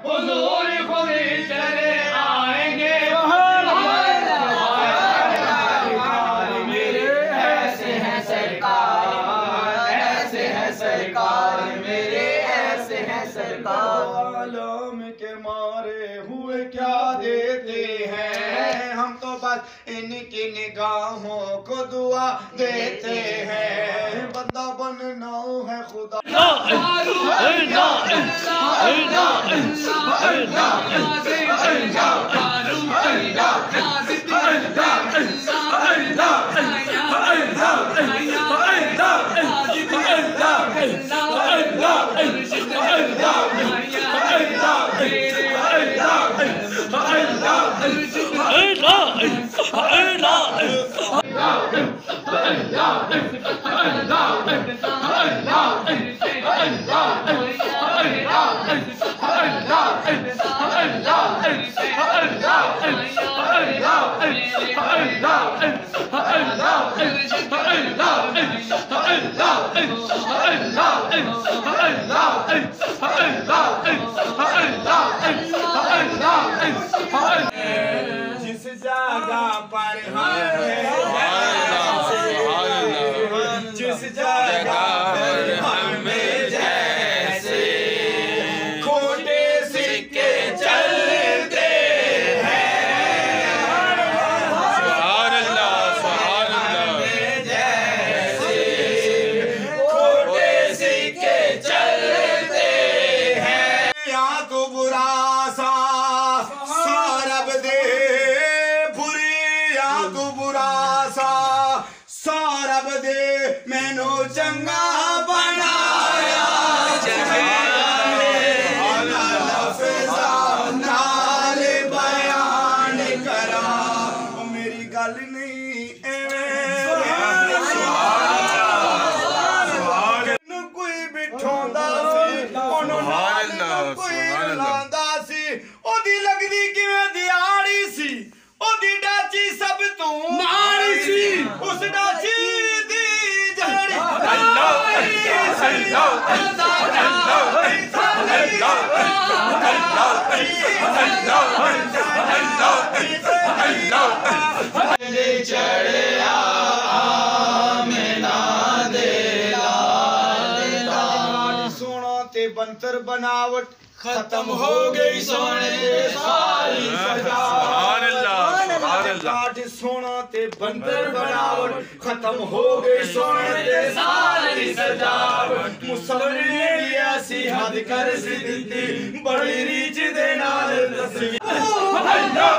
حضور خود چلے آئیں گے میرے ایسے ہیں سرکار، ایسے ہیں سرکار میرے، ایسے ہیں سرکار۔ عالم کے مارے ہوئے کیا دیتے ہیں، ہم تو بس ان کی نگاہوں کو دعا دیتے ہیں، بندہ بننا ہے خدا۔ جس جگہ پر جس جگہ پر ہمیں جیسے کھوٹے سکے چلتے ہیں، سبحان اللہ سبحان اللہ، جیسے کھوٹے سکے چلتے ہیں، یا تو برا سا سورب دے بری، یا تو برا سا سورب دے میں نو چنگا بنایا، لفظ نال بیان کرا میری گل نہیں کوئی بٹھوندا سی کوئی لاندا سی، او دی لگدی کیویں دیاڑی سی، او دی ڈاچی سب تو ماڑی سی، اس ڈاچی دی جڑی چڑھیا آمنہ دے لال، سونا تے بنتر بناوٹ ختم ہو گئی سونے تے ساری سجاوٹ، کاٹ سونا تے بنتر بناوٹ ختم ہو گئی سونے تے ساری سجاوٹ، مصور نے ایسی حد کر سی دتی بڑی ریچ دے نال تصویر، Allah